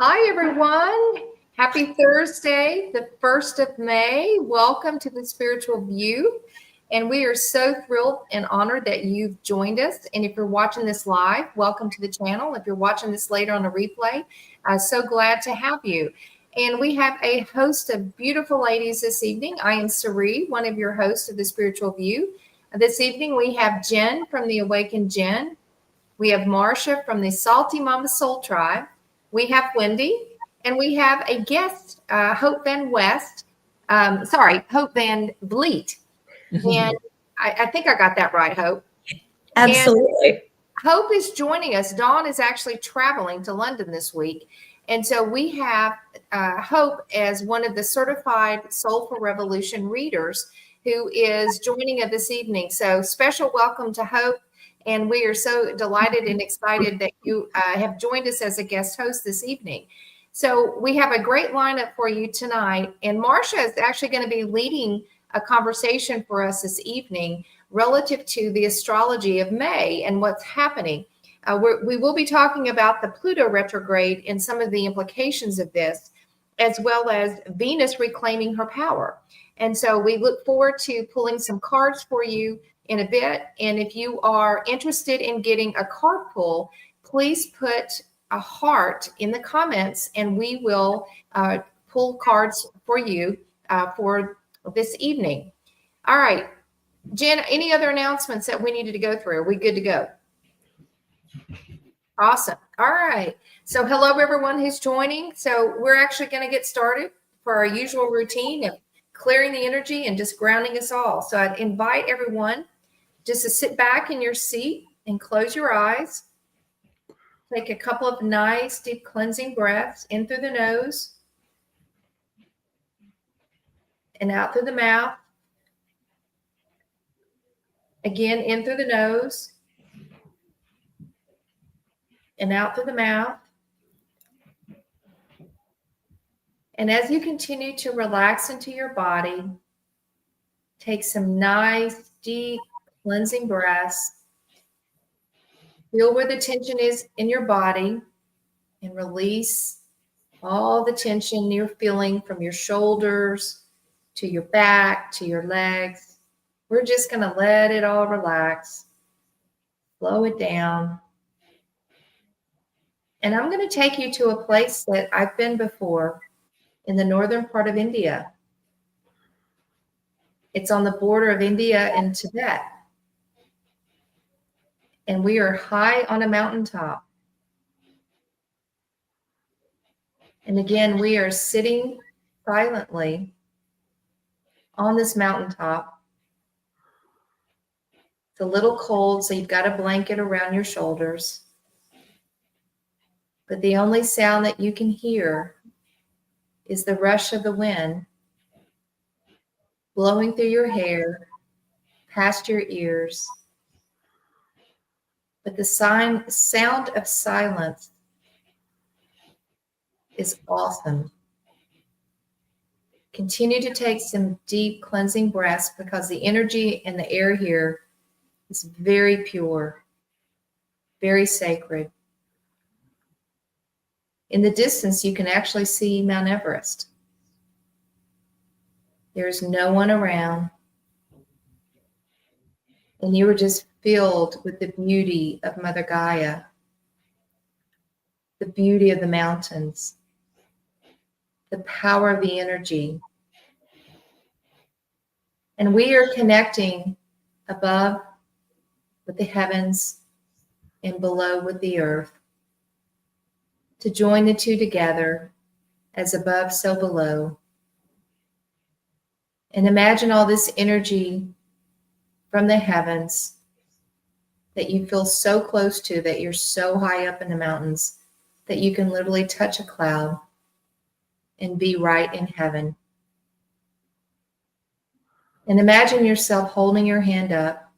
Hi, everyone. Happy Thursday, the 1st of May. Welcome to the Spiritual View. And we are so thrilled and honored that you've joined us. And if you're watching this live, welcome to the channel. If you're watching this later on a replay, so glad to have you. And we have a host of beautiful ladies this evening. I am Sari, one of your hosts of the Spiritual View. This evening, we have Jen from the Awakened Jen. We have Marcia from the Salty Mama Soul Tribe. We have Wendy, and we have a guest, Hope Van Vliet. And I think I got that right, Hope. Absolutely. And Hope is joining us. Dawn is actually traveling to London this week. And so we have Hope as one of the certified Soulful Revolution readers who is joining us this evening. So special welcome to Hope. And we are so delighted and excited that you have joined us as a guest host this evening. So we have a great lineup for you tonight. And Marcia is actually going to be leading a conversation for us this evening relative to the astrology of May and what's happening. We will be talking about the Pluto retrograde and some of the implications of this, as well as Venus reclaiming her power. And so we look forward to pulling some cards for you in a bit. And if you are interested in getting a card pull, please put a heart in the comments and we will pull cards for you for this evening. All right, Jen, any other announcements that we needed to go through? Are we good to go? Awesome. All right. So hello, everyone who's joining. So we're actually going to get started for our usual routine of clearing the energy and just grounding us all. So I'd invite everyone just to sit back in your seat and close your eyes. Take a couple of nice, deep cleansing breaths in through the nose and out through the mouth. Again, in through the nose and out through the mouth. And as you continue to relax into your body, take some nice, deep cleansing breaths. Feel where the tension is in your body and release all the tension you're feeling from your shoulders to your back to your legs. We're just going to let it all relax, slow it down. And I'm going to take you to a place that I've been before in the northern part of India. It's on the border of India and Tibet. And we are high on a mountaintop. And again, we are sitting silently on this mountaintop. It's a little cold, so you've got a blanket around your shoulders. But the only sound that you can hear is the rush of the wind blowing through your hair, past your ears. But the sound of silence is awesome. Continue to take some deep cleansing breaths because the energy in the air here is very pure, very sacred. In the distance, you can actually see Mount Everest. There's no one around. And you are just filled with the beauty of Mother Gaia, the beauty of the mountains, the power of the energy. And we are connecting above with the heavens and below with the earth to join the two together as above, so below. And imagine all this energy from the heavens that you feel so close to, that you're so high up in the mountains that you can literally touch a cloud and be right in heaven. And imagine yourself holding your hand up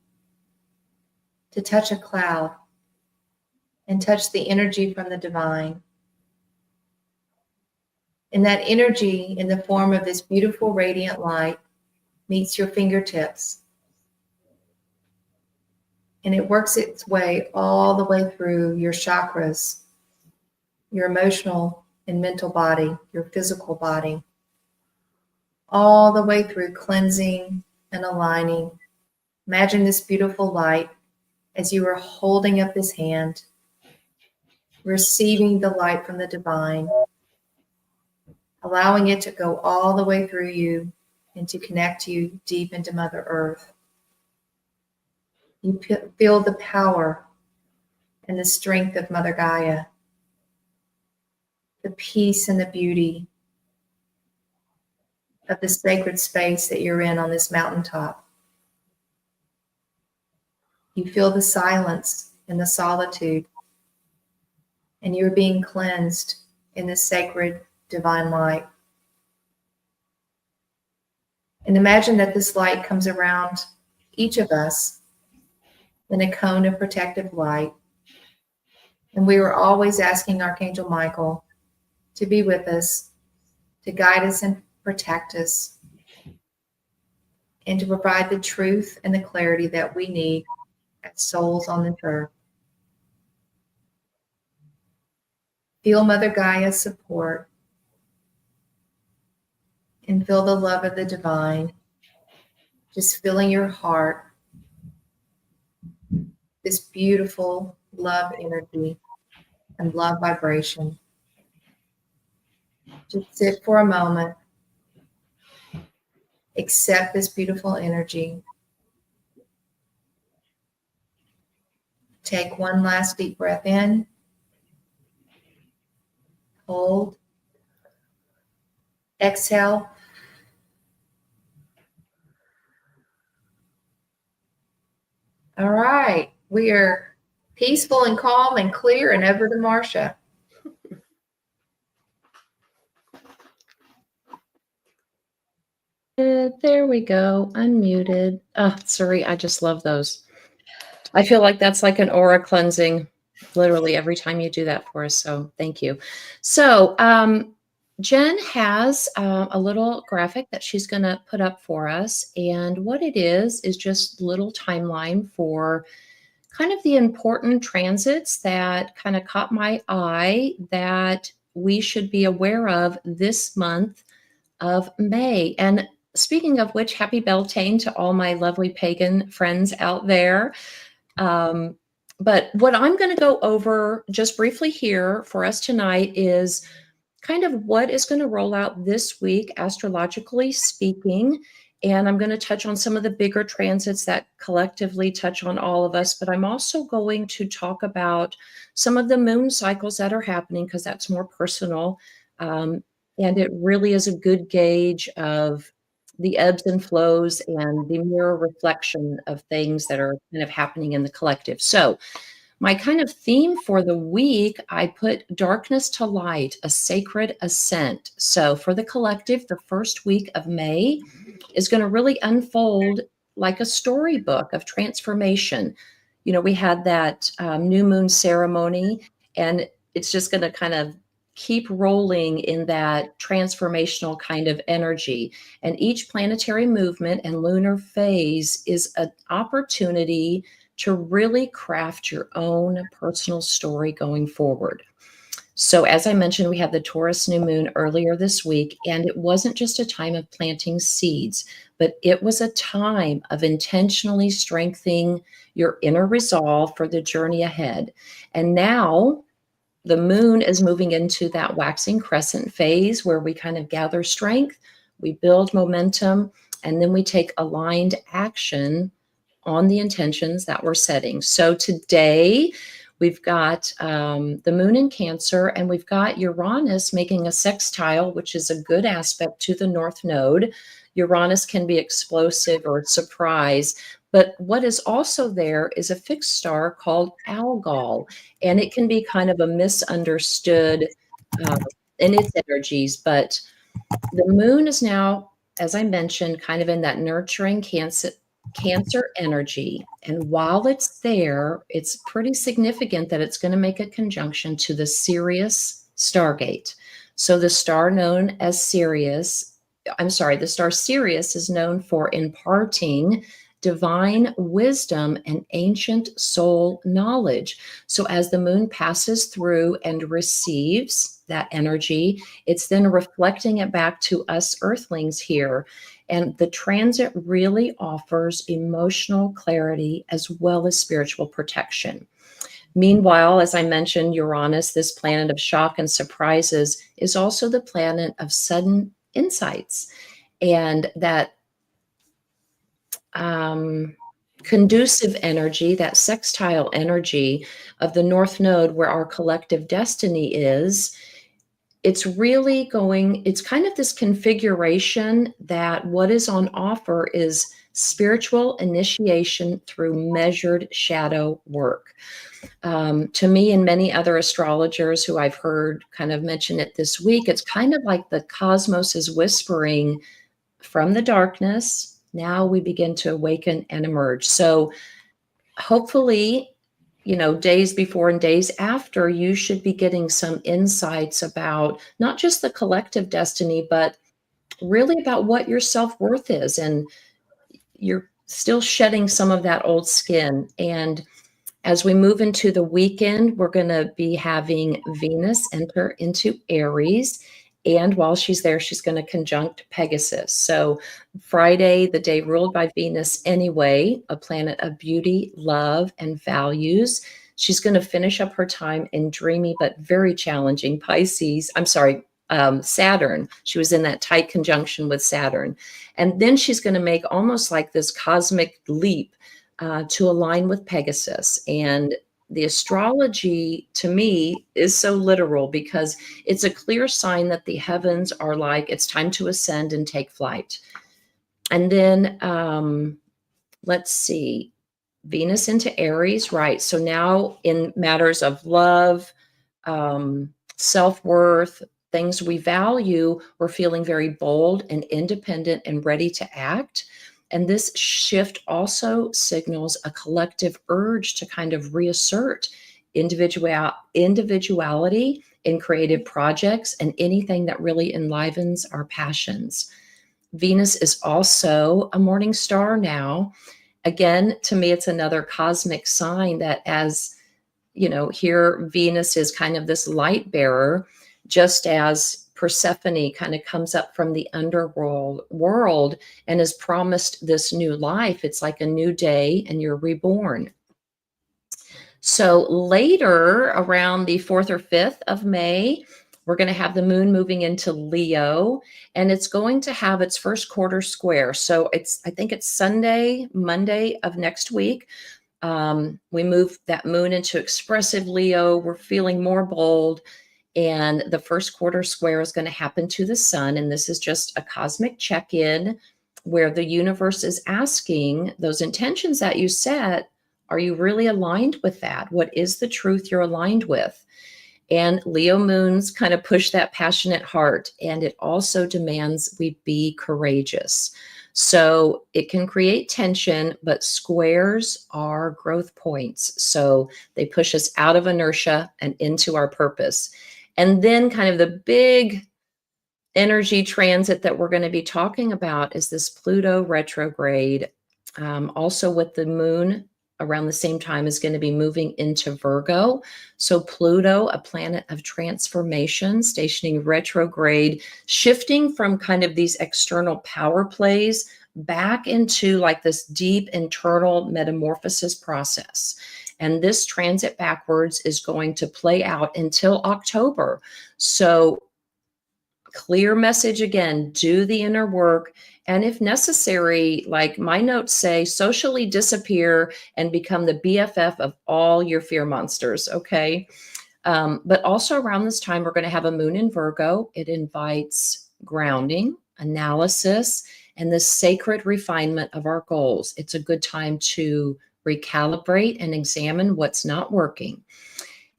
to touch a cloud and touch the energy from the divine. And that energy in the form of this beautiful radiant light meets your fingertips. And it works its way all the way through your chakras, your emotional and mental body, your physical body, all the way through cleansing and aligning. Imagine this beautiful light as you are holding up this hand, receiving the light from the divine, allowing it to go all the way through you and to connect you deep into Mother Earth. You feel the power and the strength of Mother Gaia, the peace and the beauty of the sacred space that you're in on this mountaintop. You feel the silence and the solitude, and you're being cleansed in the sacred divine light. And imagine that this light comes around each of us in a cone of protective light. And we are always asking Archangel Michael to be with us, to guide us and protect us, and to provide the truth and the clarity that we need as souls on this earth. Feel Mother Gaia's support and feel the love of the divine, just filling your heart, this beautiful love energy and love vibration. Just sit for a moment, accept this beautiful energy. Take one last deep breath in, hold, exhale. All right, we are peaceful and calm and clear, and over to Marcia. There we go, unmuted. Oh, sorry, I just love those. I feel like that's like an aura cleansing, literally every time you do that for us. So thank you. So Jen has a little graphic that she's going to put up for us. And what it is just a little timeline for kind of the important transits that kind of caught my eye that we should be aware of this month of May. And speaking of which, happy Beltane to all my lovely pagan friends out there. But what I'm going to go over just briefly here for us tonight is kind of what is going to roll out this week, astrologically speaking. And I'm going to touch on some of the bigger transits that collectively touch on all of us. But I'm also going to talk about some of the moon cycles that are happening because that's more personal. And it really is a good gauge of the ebbs and flows and the mirror reflection of things that are kind of happening in the collective. So my kind of theme for the week, I put darkness to light, a sacred ascent. So for the collective, the first week of May is going to really unfold like a storybook of transformation. You know, we had that new moon ceremony, and it's just going to kind of keep rolling in that transformational kind of energy. And each planetary movement and lunar phase is an opportunity to really craft your own personal story going forward. So as I mentioned, we had the Taurus new moon earlier this week, and it wasn't just a time of planting seeds, but it was a time of intentionally strengthening your inner resolve for the journey ahead. And now the moon is moving into that waxing crescent phase where we kind of gather strength, we build momentum, and then we take aligned action on the intentions that we're setting. So today we've got the moon in Cancer, and we've got Uranus making a sextile, which is a good aspect to the North Node. Uranus can be explosive or surprise, but what is also there is a fixed star called Algol, and it can be kind of a misunderstood in its energies. But the moon is now, as I mentioned, kind of in that nurturing Cancer energy. And while it's there, it's pretty significant that it's going to make a conjunction to the Sirius Stargate. So the star known as Sirius, the star Sirius is known for imparting divine wisdom and ancient soul knowledge. So as the moon passes through and receives that energy. It's then reflecting it back to us earthlings here. And the transit really offers emotional clarity as well as spiritual protection. Meanwhile, as I mentioned, Uranus, this planet of shock and surprises, is also the planet of sudden insights. And that conducive energy, that sextile energy of the North Node, where our collective destiny is, it's really going, it's kind of this configuration that what is on offer is spiritual initiation through measured shadow work. To me and many other astrologers who I've heard kind of mention it this week, it's kind of like the cosmos is whispering from the darkness. Now we begin to awaken and emerge. So hopefully, days before and days after, you should be getting some insights about not just the collective destiny, but really about what your self-worth is. And you're still shedding some of that old skin. And as we move into the weekend, we're going to be having Venus enter into Aries. And while she's there, she's going to conjunct Pegasus. So Friday, the day ruled by Venus anyway, a planet of beauty, love, and values. She's going to finish up her time in dreamy but very challenging Saturn. She was in that tight conjunction with Saturn. And then she's going to make almost like this cosmic leap to align with Pegasus. And the astrology, to me, is so literal because it's a clear sign that the heavens are like, it's time to ascend and take flight. And then let's see, Venus into Aries, right? So now in matters of love, self-worth, things we value, we're feeling very bold and independent and ready to act. And this shift also signals a collective urge to kind of reassert individuality in creative projects and anything that really enlivens our passions. Venus is also a morning star now. Again, to me, it's another cosmic sign that, as here Venus is kind of this light bearer, just as Persephone kind of comes up from the underworld and is promised this new life. It's like a new day and you're reborn. So later, around the 4th or 5th of May, we're going to have the moon moving into Leo, and it's going to have its first quarter square. So I think it's Monday of next week. We move that moon into expressive Leo. We're feeling more bold. And the first quarter square is going to happen to the sun. And this is just a cosmic check-in where the universe is asking those intentions that you set, are you really aligned with that? What is the truth you're aligned with? And Leo moons kind of push that passionate heart. And it also demands we be courageous. So it can create tension, but squares are growth points. So they push us out of inertia and into our purpose. And then kind of the big energy transit that we're going to be talking about is this Pluto retrograde. Also with the moon around the same time is going to be moving into Virgo. So Pluto, a planet of transformation, stationing retrograde, shifting from kind of these external power plays back into like this deep internal metamorphosis process. And this transit backwards is going to play out until October. So clear message again, do the inner work. And if necessary, like my notes say, socially disappear and become the BFF of all your fear monsters, okay? But also around this time, we're going to have a moon in Virgo. It invites grounding, analysis, and the sacred refinement of our goals. It's a good time to recalibrate and examine what's not working.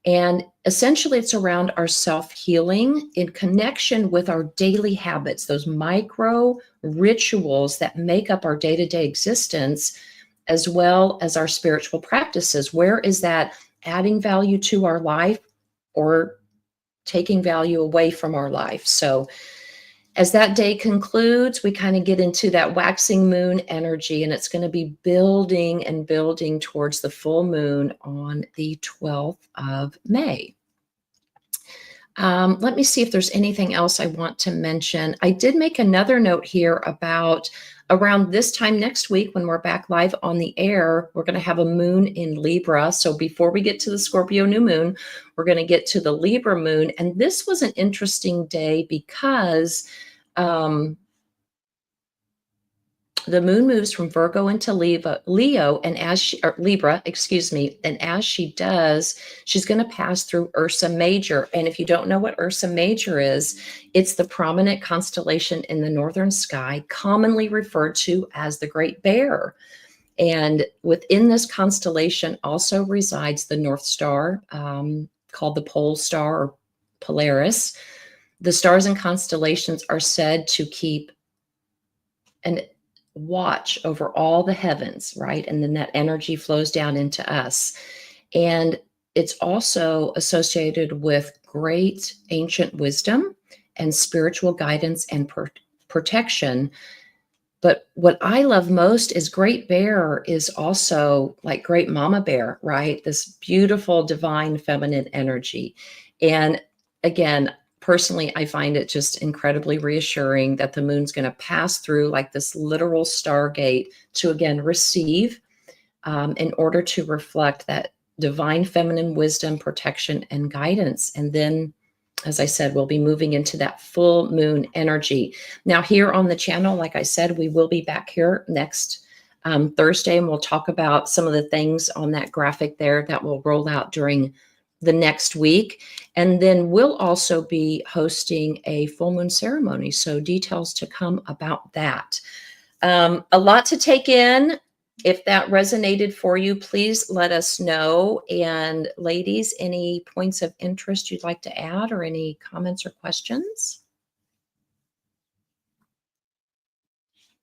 And essentially, it's around our self-healing in connection with our daily habits, those micro rituals that make up our day-to-day existence, as well as our spiritual practices. Where is that adding value to our life or taking value away from our life? So as that day concludes, we kind of get into that waxing moon energy, and it's going to be building and building towards the full moon on the 12th of May. Let me see if there's anything else I want to mention. I did make another note here about around this time next week when we're back live on the air, we're going to have a moon in Libra. So before we get to the Scorpio new moon, we're going to get to the Libra moon. And this was an interesting day because the moon moves from Virgo into Leo, and as she, or Libra, excuse me, and as she does, she's going to pass through Ursa Major. And if you don't know what Ursa Major is, it's the prominent constellation in the northern sky, commonly referred to as the Great Bear. And within this constellation also resides the North Star, called the Pole Star or Polaris. The stars and constellations are said to keep an watch over all the heavens, right? And then that energy flows down into us. And it's also associated with great ancient wisdom and spiritual guidance and protection. But what I love most is Great Bear is also like Great Mama Bear, right? This beautiful divine feminine energy. And again, personally, I find it just incredibly reassuring that the moon's going to pass through like this literal stargate to again receive in order to reflect that divine feminine wisdom, protection, and guidance. And then, as I said, we'll be moving into that full moon energy. Now, here on the channel, like I said, we will be back here next Thursday, and we'll talk about some of the things on that graphic there that will roll out during the next week. And then we'll also be hosting a full moon ceremony. So details to come about that. A lot to take in. If that resonated for you, please let us know. And ladies, any points of interest you'd like to add or any comments or questions?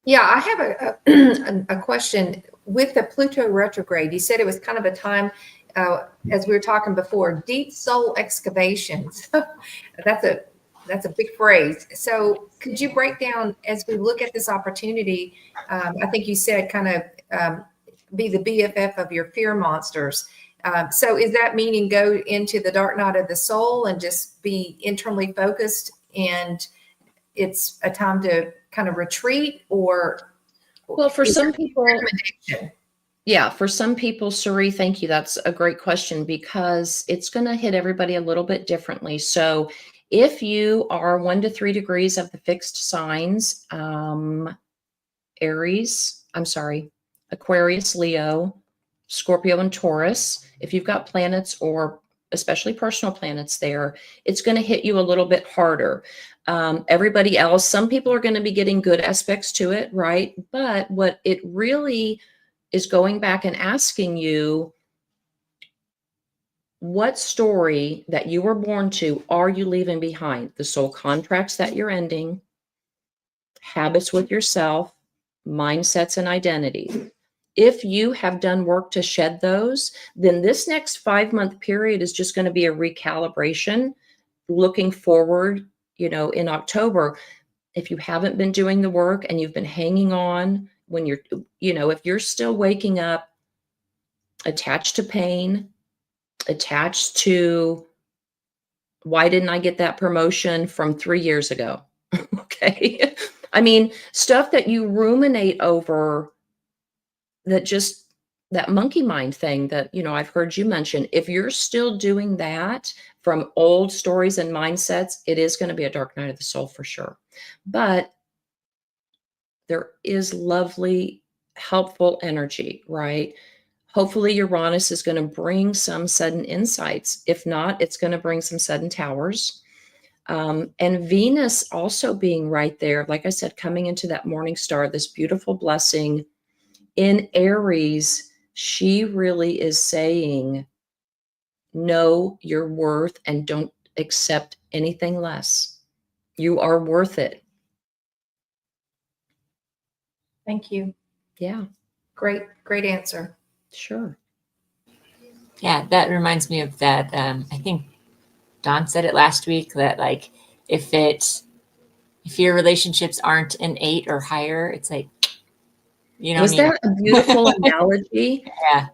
Yeah, I have a question with the Pluto retrograde. You said it was kind of a time, as we were talking before, deep soul excavations. That's a big phrase. So could you break down as we look at this opportunity? I think you said kind of be the BFF of your fear monsters. So is that meaning go into the dark night of the soul and just be internally focused, and it's a time to kind of retreat? Or well, for some people, yeah, for some people, Suri, thank you. That's a great question because it's going to hit everybody a little bit differently. So if you are 1 to 3 degrees of the fixed signs, Aquarius, Leo, Scorpio, and Taurus, if you've got planets or especially personal planets there, it's going to hit you a little bit harder. Everybody else, some people are going to be getting good aspects to it, right? But what it really is going back and asking you, what story that you were born to are you leaving behind? The soul contracts that you're ending, habits with yourself, mindsets, and identity. If you have done work to shed those, then this next 5-month period is just going to be a recalibration. Looking forward, in October, if you haven't been doing the work and you've been hanging on, when you're, if you're still waking up attached to pain, attached to why didn't I get that promotion from 3 years ago? Okay. I mean, stuff that you ruminate over, that monkey mind thing that, I've heard you mention. If you're still doing that from old stories and mindsets, it is going to be a dark night of the soul for sure. But there is lovely, helpful energy, right? Hopefully Uranus is going to bring some sudden insights. If not, it's going to bring some sudden towers. And Venus also being right there, like I said, coming into that morning star, this beautiful blessing in Aries, she really is saying, know your worth and don't accept anything less. You are worth it. Thank you. Yeah. Great answer. Sure. Yeah, that reminds me of that. I think Dawn said it last week that like if your relationships aren't an 8 or higher, it's like Was that a beautiful analogy? Yeah.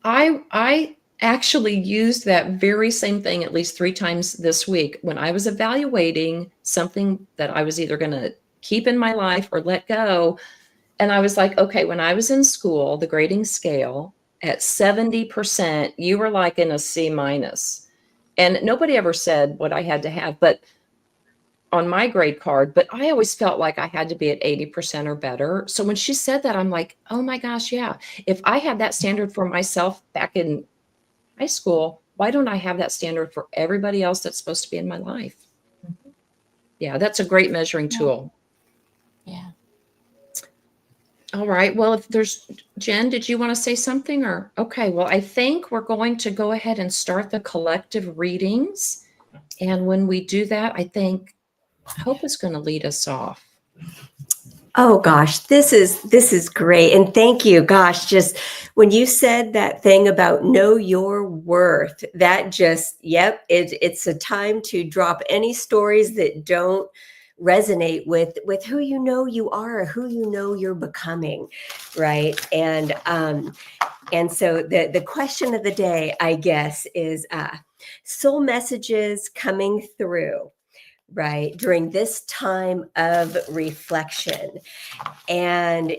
I actually used that very same thing at least 3 times this week when I was evaluating something that I was either going to keep in my life or let go. And I was like, okay, when I was in school, the grading scale at 70%, you were like in a C minus. And nobody ever said what I had to have, but on my grade card, but I always felt like I had to be at 80% or better. So when she said that, I'm like, oh my gosh, yeah. If I had that standard for myself back in high school, why don't I have that standard for everybody else that's supposed to be in my life? Yeah, that's a great measuring tool. Yeah. All right. Well, if there's Jen, did you want to say something or? Okay. Well, I think we're going to go ahead and start the collective readings. And when we do that, I think Hope is going to lead us off. Oh gosh, this is great. And thank you. Gosh, just when you said that thing about know your worth, that just, yep, it's a time to drop any stories that don't resonate with who you know you are, or who you know you're becoming, right? And so the question of the day, I guess, is soul messages coming through, right, during this time of reflection. And,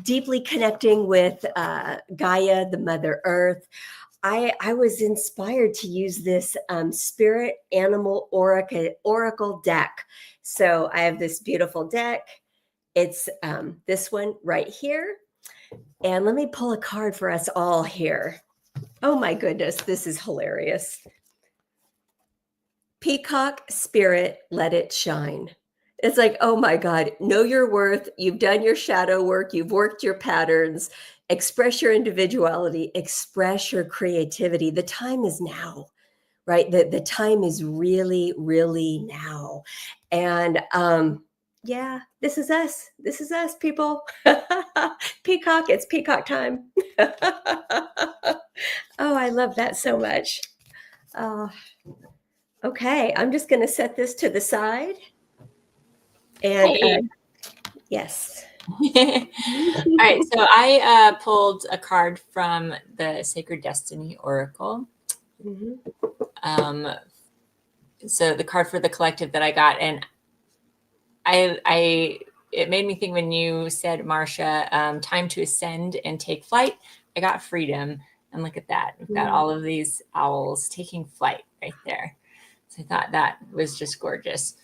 deeply connecting with Gaia, the Mother Earth, I was inspired to use this Spirit Animal Oracle deck. So I have this beautiful deck. It's this one right here. And let me pull a card for us all here. Oh my goodness, this is hilarious. Peacock Spirit, let it shine. It's like, oh my God, know your worth. You've done your shadow work. You've worked your patterns. Express your individuality. Express your creativity. The time is now, right? The time is really, really now. And yeah, this is us. This is us, people. Peacock, it's peacock time. Oh, I love that so much. Okay, I'm just going to set this to the side. And Hey. yes. All right, so I pulled a card from the Sacred Destiny Oracle. So the card for the collective that I got, and it made me think when you said, Marsha, time to ascend and take flight. I got freedom, and look at that. We've got all of these owls taking flight right there. So I thought that was just gorgeous.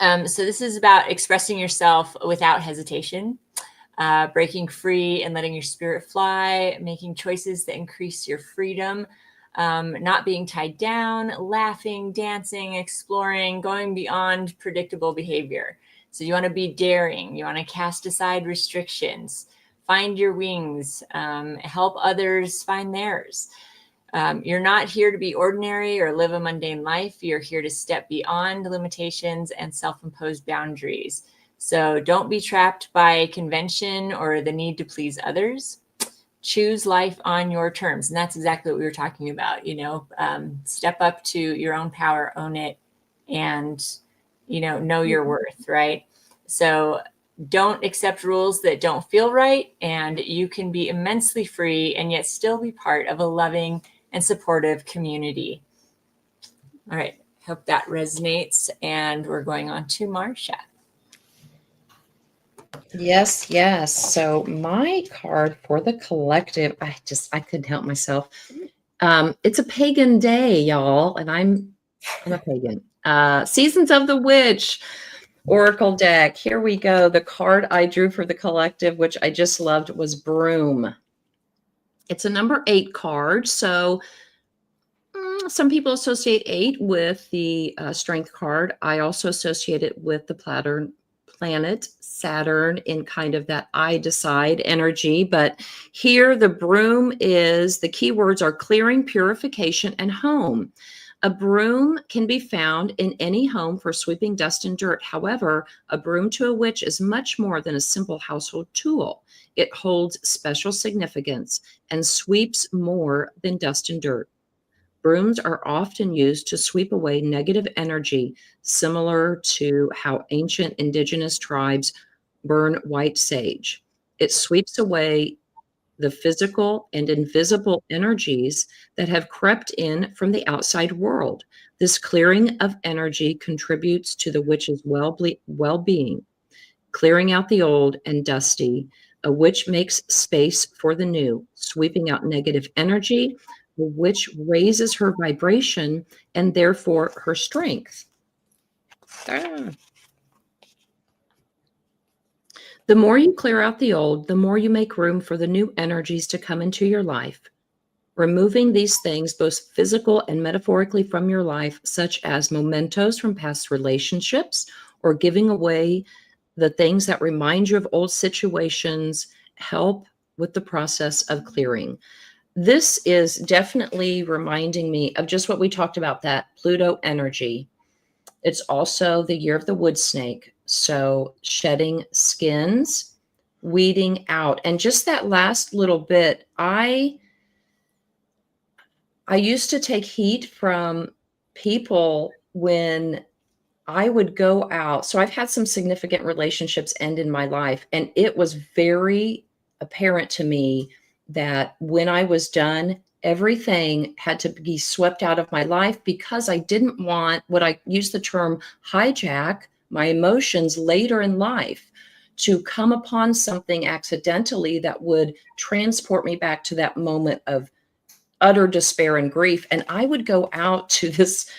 So this is about expressing yourself without hesitation, breaking free and letting your spirit fly, making choices that increase your freedom, not being tied down, laughing, dancing, exploring, going beyond predictable behavior. So you want to be daring. You want to cast aside restrictions, find your wings, help others find theirs. You're not here to be ordinary or live a mundane life. You're here to step beyond limitations and self-imposed boundaries. So don't be trapped by convention or the need to please others. Choose life on your terms. And that's exactly what we were talking about. Step up to your own power, own it, and, know your worth, right? So don't accept rules that don't feel right. And you can be immensely free and yet still be part of a loving and supportive community. All right, hope that resonates. And we're going on to Marsha. Yes, yes. So my card for the collective, I couldn't help myself. It's a pagan day, y'all, and I'm a pagan. Seasons of the Witch Oracle deck. Here we go. The card I drew for the collective, which I just loved, was Broom. It's a number 8 card. So some people associate 8 with the strength card. I also associate it with the planet Saturn in kind of that I decide energy. But here the broom is, the keywords are clearing, purification, and home. A broom can be found in any home for sweeping dust and dirt. However, a broom to a witch is much more than a simple household tool. It holds special significance and sweeps more than dust and dirt. Brooms are often used to sweep away negative energy, similar to how ancient indigenous tribes burn white sage. It sweeps away the physical and invisible energies that have crept in from the outside world. This clearing of energy contributes to the witch's well-being, clearing out the old and dusty. A witch makes space for the new, sweeping out negative energy. The witch raises her vibration and therefore her strength. The more you clear out the old, the more you make room for the new energies to come into your life. Removing these things, both physical and metaphorically, from your life, such as mementos from past relationships, or giving away the things that remind you of old situations, help with the process of clearing. This is definitely reminding me of just what we talked about, that Pluto energy. It's also the year of the wood snake. So shedding skins, weeding out. And just that last little bit, I used to take heat from people when I would go out. So I've had some significant relationships end in my life, and it was very apparent to me that when I was done, everything had to be swept out of my life, because I didn't want, what I use the term hijack, my emotions later in life, to come upon something accidentally that would transport me back to that moment of utter despair and grief. And I would go out to this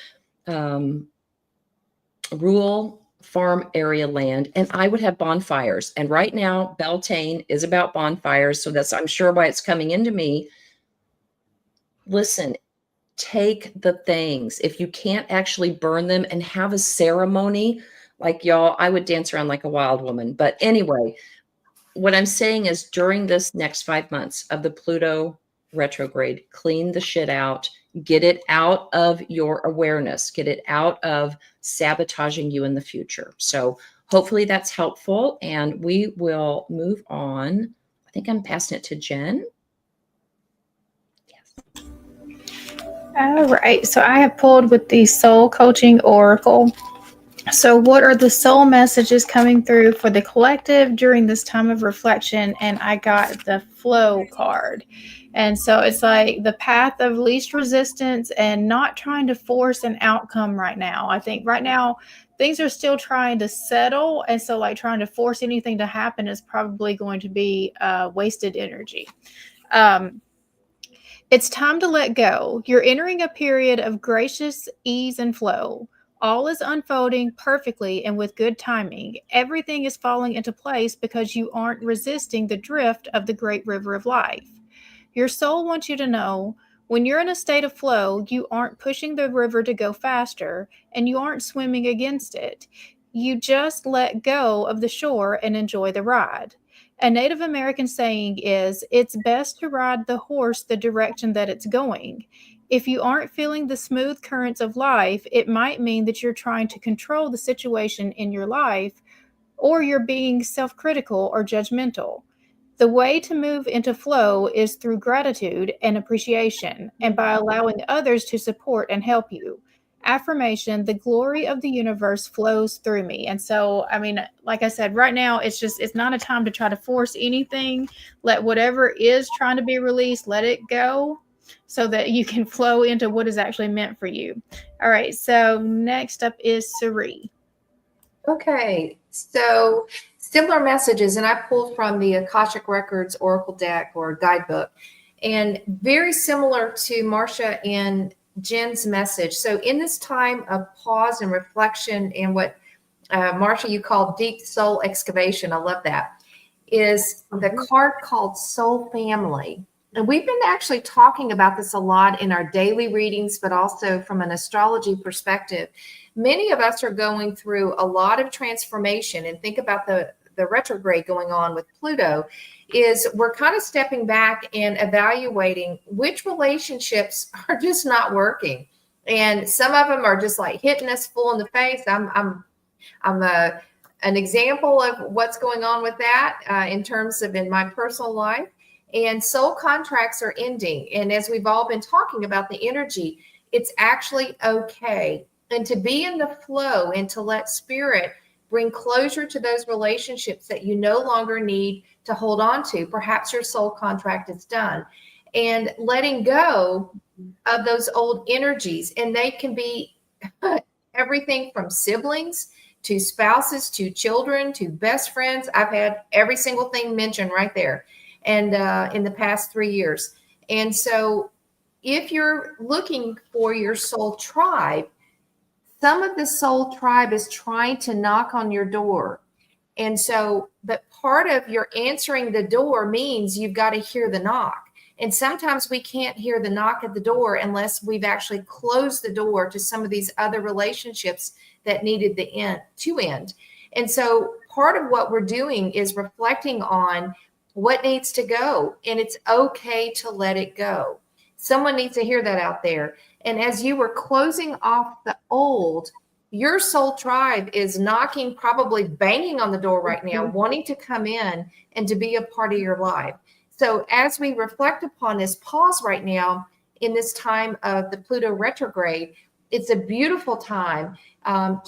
rural farm area land, and I would have bonfires. And right now, Beltane is about bonfires. So that's, I'm sure, why it's coming into me. Listen, take the things. If you can't actually burn them and have a ceremony, like y'all, I would dance around like a wild woman. But anyway, what I'm saying is, during this next 5 months of the Pluto retrograde, clean the shit out, get it out of your awareness, get it out of sabotaging you in the future. So hopefully that's helpful, and we will move on. I think I'm passing it to Jen. Yes. All right. So I have pulled with the Soul Coaching Oracle. So what are the soul messages coming through for the collective during this time of reflection? And I got the flow card. And so it's like the path of least resistance and not trying to force an outcome right now. I think right now things are still trying to settle. And so like trying to force anything to happen is probably going to be wasted energy. It's time to let go. You're entering a period of gracious ease and flow. All is unfolding perfectly and with good timing. Everything is falling into place because you aren't resisting the drift of the great river of life. Your soul wants you to know, when you're in a state of flow, you aren't pushing the river to go faster, and you aren't swimming against it. You just let go of the shore and enjoy the ride. A Native American saying is, it's best to ride the horse the direction that it's going. If you aren't feeling the smooth currents of life, it might mean that you're trying to control the situation in your life, or you're being self-critical or judgmental. The way to move into flow is through gratitude and appreciation, and by allowing others to support and help you. Affirmation, the glory of the universe flows through me. And so, I mean, like I said, right now, it's not a time to try to force anything. Let whatever is trying to be released, let it go, so that you can flow into what is actually meant for you. All right, so next up is Sari. Okay, so similar messages, and I pulled from the Akashic Records Oracle deck or guidebook, and very similar to Marcia and Jen's message. So in this time of pause and reflection, and what Marcia, you called deep soul excavation, I love that, is the card called Soul Family. And we've been actually talking about this a lot in our daily readings, but also from an astrology perspective. Many of us are going through a lot of transformation, and think about the retrograde going on with Pluto, is we're kind of stepping back and evaluating which relationships are just not working. And some of them are just like hitting us full in the face. I'm an example of what's going on with that in terms of in my personal life. And soul contracts are ending. And as we've all been talking about the energy, it's actually okay. And to be in the flow and to let spirit bring closure to those relationships that you no longer need to hold on to. Perhaps your soul contract is done, and letting go of those old energies. And they can be everything from siblings to spouses to children to best friends. I've had every single thing mentioned right there, and in the past 3 years. And so if you're looking for your soul tribe, some of the soul tribe is trying to knock on your door. And so, but part of your answering the door means you've got to hear the knock. And sometimes we can't hear the knock at the door unless we've actually closed the door to some of these other relationships that needed the end to end. And so part of what we're doing is reflecting on what needs to go, and it's okay to let it go. Someone needs to hear that out there. And as you were closing off the old, your soul tribe is knocking, probably banging on the door right now, wanting to come in and to be a part of your life. So as we reflect upon this pause right now in this time of the Pluto retrograde, it's a beautiful time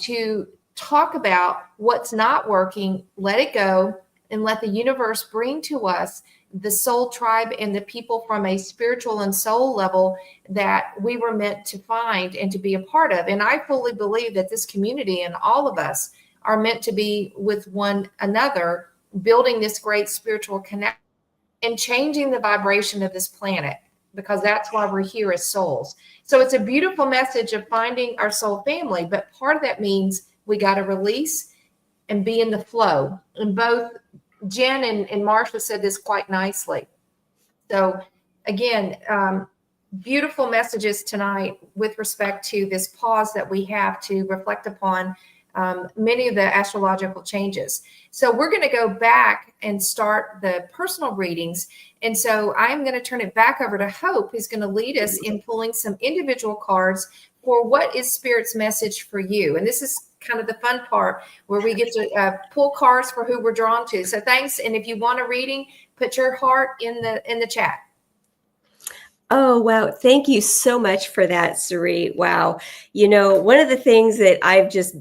to talk about what's not working, let it go, and let the universe bring to us the soul tribe and the people from a spiritual and soul level that we were meant to find and to be a part of. And I fully believe that this community and all of us are meant to be with one another, building this great spiritual connection and changing the vibration of this planet, because that's why we're here as souls. So it's a beautiful message of finding our soul family, but part of that means we got to release and be in the flow. And both Jen and Marsha said this quite nicely. So again, beautiful messages tonight with respect to this pause that we have to reflect upon many of the astrological changes. So we're going to go back and start the personal readings. And so I'm going to turn it back over to Hope, who's going to lead us in pulling some individual cards for what is Spirit's message for you. And this is kind of the fun part where we get to pull cards for who we're drawn to. So thanks. And if you want a reading, put your heart in the chat. Oh, wow. Thank you so much for that, Sari. Wow. You know, one of the things that I've just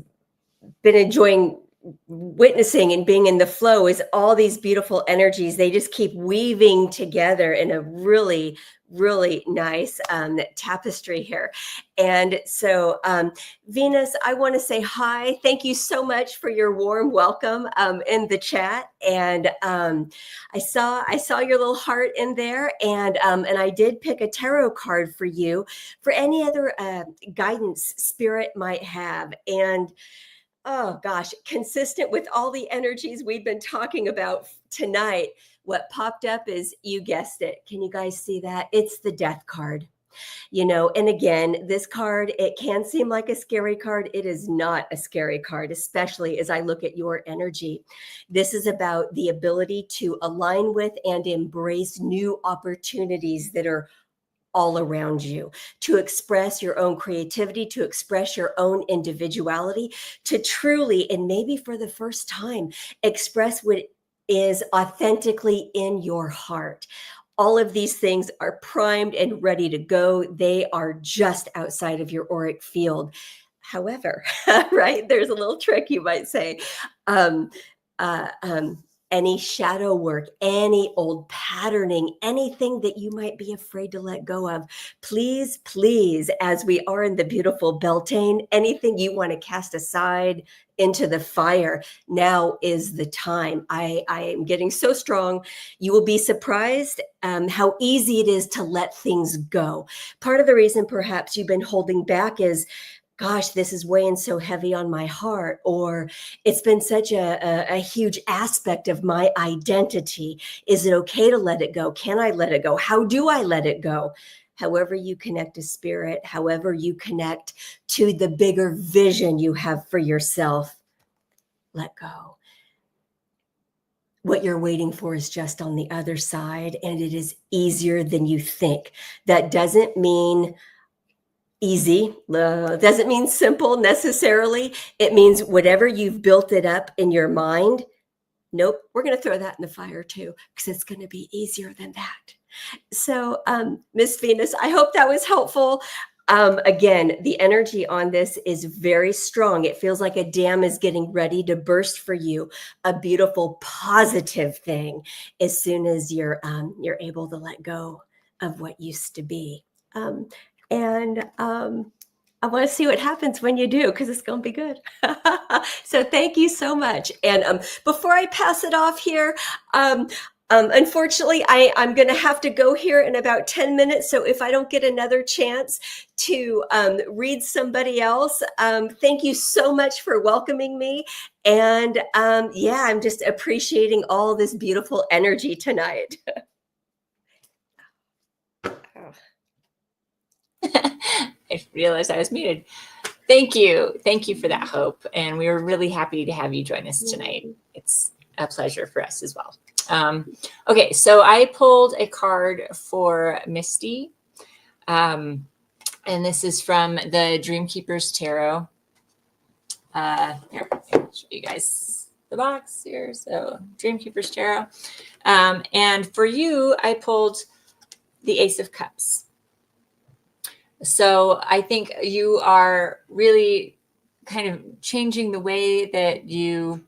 been enjoying witnessing and being in the flow is all these beautiful energies. They just keep weaving together in a really, really nice tapestry here. And so, Venus, I want to say hi. Thank you so much for your warm welcome in the chat. And I saw your little heart in there, and I did pick a tarot card for you for any other guidance Spirit might have. And oh gosh, consistent with all the energies we've been talking about tonight, what popped up is, you guessed it. Can you guys see that? It's the Death card. You know, and again, this card, it can seem like a scary card. It is not a scary card, especially as I look at your energy. This is about the ability to align with and embrace new opportunities that are all around you, to express your own creativity, to express your own individuality, to truly, and maybe for the first time, express what is authentically in your heart. All of these things are primed and ready to go. They are just outside of your auric field. However, right, there's a little trick, you might say. Any shadow work, any old patterning, anything that you might be afraid to let go of, please, please, as we are in the beautiful Beltane, anything you want to cast aside into the fire, now is the time. I am getting so strong. You will be surprised how easy it is to let things go. Part of the reason perhaps you've been holding back is, gosh, this is weighing so heavy on my heart, or it's been such a huge aspect of my identity. Is it okay to let it go? Can I let it go? How do I let it go? However you connect to Spirit, however you connect to the bigger vision you have for yourself, let go. What you're waiting for is just on the other side, and it is easier than you think. That doesn't mean easy, doesn't mean simple necessarily. It means whatever you've built it up in your mind, nope, we're going to throw that in the fire too, because it's going to be easier than that. So, Miss Venus, I hope that was helpful. Again, the energy on this is very strong. It feels like a dam is getting ready to burst for you. A beautiful, positive thing as soon as you're able to let go of what used to be. I want to see what happens when you do, because it's going to be good. So thank you so much. And before I pass it off here, unfortunately, I'm going to have to go here in about 10 minutes. So if I don't get another chance to read somebody else, thank you so much for welcoming me. And yeah, I'm just appreciating all this beautiful energy tonight. I realized I was muted. Thank you. Thank you for that, Hope. And we were really happy to have you join us tonight. It's a pleasure for us as well. Okay, so I pulled a card for Misty. And this is from the Dreamkeepers Tarot. Here, I'll show you guys the box here. So Dreamkeepers Tarot. And for you, I pulled the Ace of Cups. So I think you are really kind of changing the way that you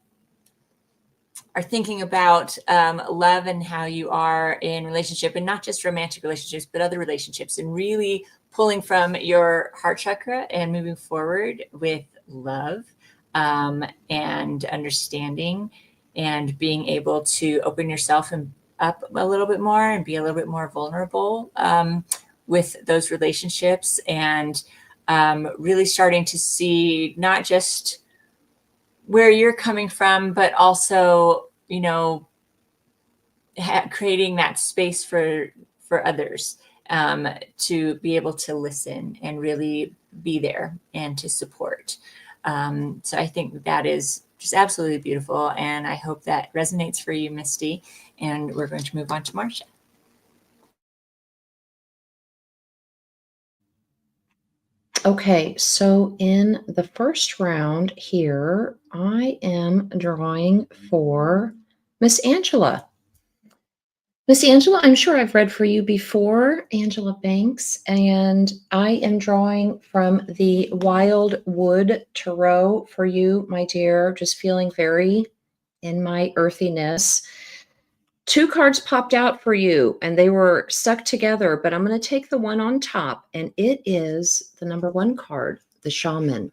are thinking about love and how you are in relationship, and not just romantic relationships, but other relationships, and really pulling from your heart chakra and moving forward with love and understanding, and being able to open yourself up a little bit more and be a little bit more vulnerable with those relationships, and really starting to see not just where you're coming from, but also, you know, creating that space for others to be able to listen and really be there and to support. So I think that is just absolutely beautiful. And I hope that resonates for you, Misty. And we're going to move on to Marcia. Okay, so in the first round here, I am drawing for Miss Angela. Miss Angela, I'm sure I've read for you before, Angela Banks, and I am drawing from the Wild Wood Tarot for you, my dear, just feeling very in my earthiness. 2 cards popped out for you and they were stuck together, but I'm going to take the one on top, and it is the number 1 card, the Shaman.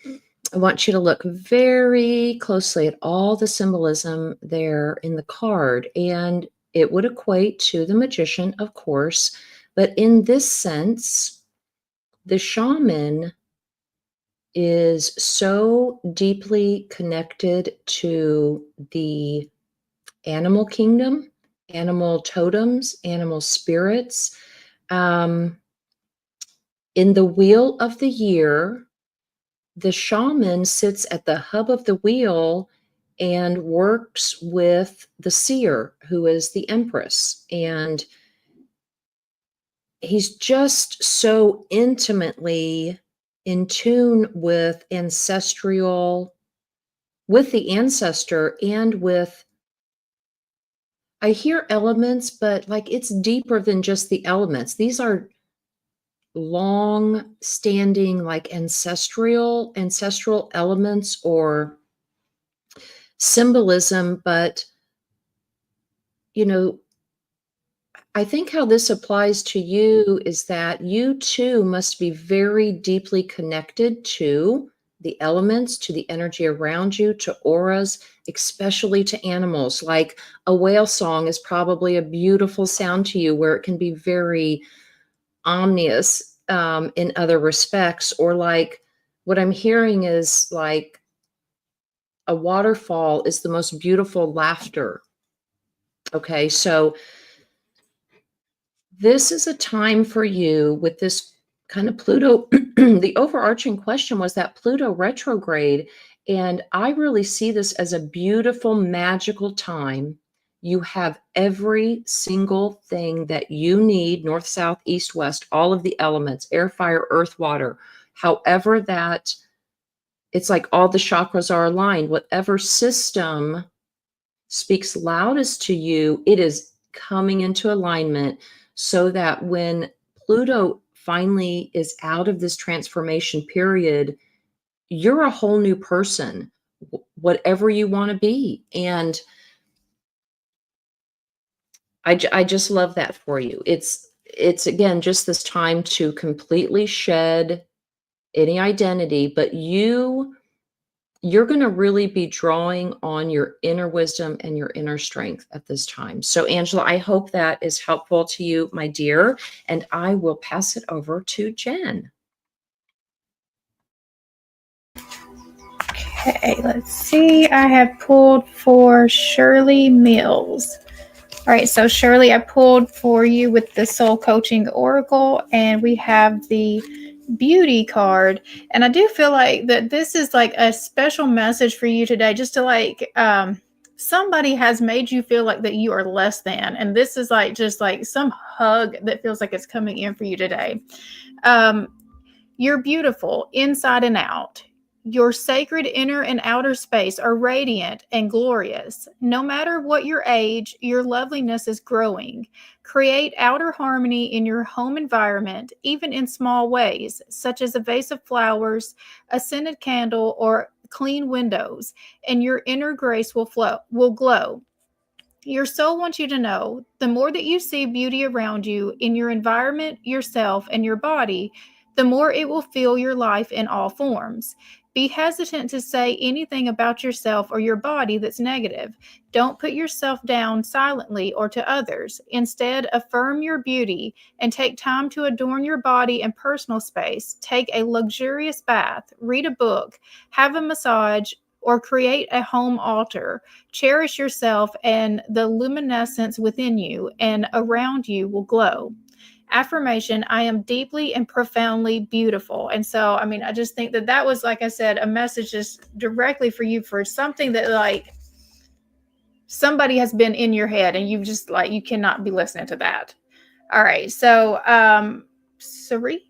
I want you to look very closely at all the symbolism there in the card, and it would equate to the Magician, of course, but in this sense, the Shaman is so deeply connected to the animal kingdom, animal totems, animal spirits. In the wheel of the year, the shaman sits at the hub of the wheel and works with the seer, who is the empress. And he's just so intimately in tune with the ancestor, and with, I hear elements, but like it's deeper than just the elements. These are long standing, like ancestral elements or symbolism. But, you know, I think how this applies to you is that you too must be very deeply connected to the elements, to the energy around you, to auras, especially to animals. Like a whale song is probably a beautiful sound to you, where it can be very ominous in other respects. Or like what I'm hearing is like a waterfall is the most beautiful laughter. Okay, so this is a time for you with this kind of Pluto. The overarching question was that Pluto retrograde. And I really see this as a beautiful, magical time. You have every single thing that you need, north, south, east, west, all of the elements, air, fire, earth, water. However that, it's like all the chakras are aligned. Whatever system speaks loudest to you, it is coming into alignment, so that when Pluto finally is out of this transformation period, you're a whole new person, whatever you want to be. And I just love that for you. It's again, just this time to completely shed any identity, but you're going to really be drawing on your inner wisdom and your inner strength at this time. So Angela, I hope that is helpful to you, my dear, and I will pass it over to Jen. Okay, let's see. I have pulled for Shirley Mills. All right, so Shirley, I pulled for you with the Soul Coaching Oracle, and we have the Beauty card. And I do feel like that this is like a special message for you today, just to like, somebody has made you feel like that you are less than. And this is like just like some hug that feels like it's coming in for you today. You're beautiful inside and out. Your sacred inner and outer space are radiant and glorious. No matter what your age, your loveliness is growing. Create outer harmony in your home environment, even in small ways, such as a vase of flowers, a scented candle, or clean windows, and your inner grace will glow. Your soul wants you to know, the more that you see beauty around you, in your environment, yourself, and your body, the more it will fill your life in all forms. Be hesitant to say anything about yourself or your body that's negative. Don't put yourself down silently or to others. Instead, affirm your beauty and take time to adorn your body and personal space. Take a luxurious bath, read a book, have a massage, or create a home altar. Cherish yourself, and the luminescence within you and around you will glow. Affirmation: I am deeply and profoundly beautiful. And so, I mean, I just think that that was, like I said, a message just directly for you, for something that like somebody has been in your head and you've just like, you cannot be listening to that. All right. So, Sari,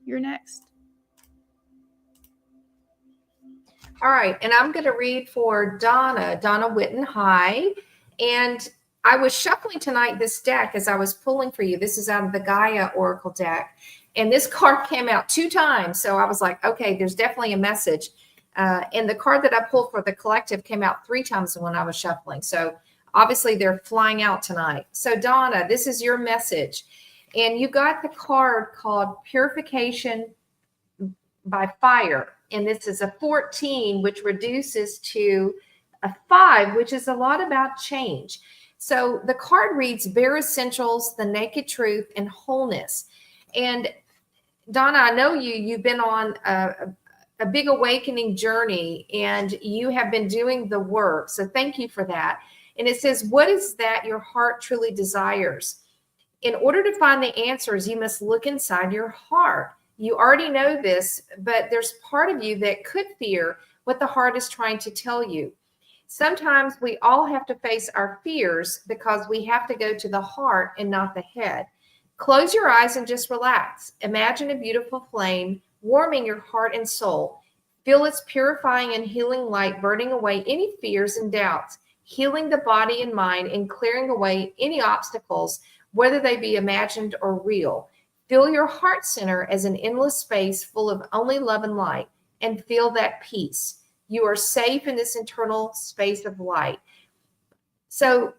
you're next. All right, and I'm going to read for Donna Witten. Hi. And I was shuffling tonight this deck as I was pulling for you. This is out of the Gaia Oracle deck. And this card came out 2 times. So I was like, okay, there's definitely a message. And the card that I pulled for the collective came out 3 times when I was shuffling. So obviously they're flying out tonight. So Donna, this is your message. And you got the card called Purification by Fire. And this is a 14, which reduces to a 5, which is a lot about change. So the card reads Bare Essentials, the Naked Truth, and Wholeness. And Donna, I know you've been on a big awakening journey, and you have been doing the work. So thank you for that. And it says, what is that your heart truly desires? In order to find the answers, you must look inside your heart. You already know this, but there's part of you that could fear what the heart is trying to tell you. Sometimes we all have to face our fears because we have to go to the heart and not the head. Close your eyes and just relax. Imagine a beautiful flame warming your heart and soul. Feel its purifying and healing light burning away any fears and doubts, healing the body and mind, and clearing away any obstacles, whether they be imagined or real. Feel your heart center as an endless space full of only love and light, and feel that peace. You are safe in this internal space of light. So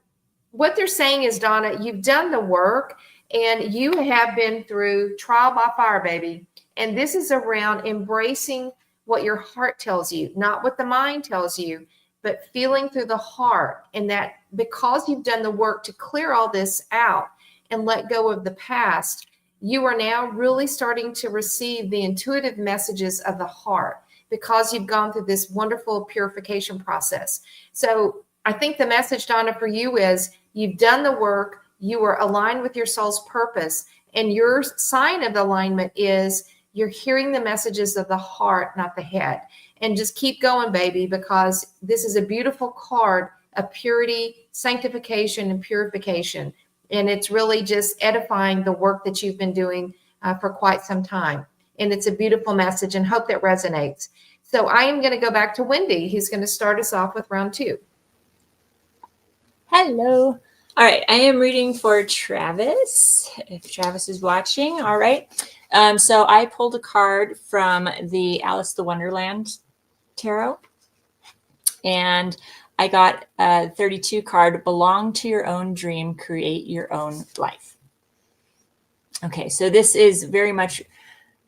what they're saying is, Donna, you've done the work and you have been through trial by fire, baby. And this is around embracing what your heart tells you, not what the mind tells you, but feeling through the heart. And that because you've done the work to clear all this out and let go of the past, you are now really starting to receive the intuitive messages of the heart, because you've gone through this wonderful purification process. So I think the message, Donna, for you is you've done the work, you are aligned with your soul's purpose, and your sign of alignment is you're hearing the messages of the heart, not the head. And just keep going, baby, because this is a beautiful card of purity, sanctification, and purification. And it's really just edifying the work that you've been doing for quite some time. And it's a beautiful message, and hope that resonates. So I am going to go back to Wendy, who's going to start us off with round 2. Hello. All right. I am reading for Travis, if Travis is watching. All right. So I pulled a card from the Alice the Wonderland Tarot, and I got a 32 card, belong to your own dream, create your own life. Okay, so this is very much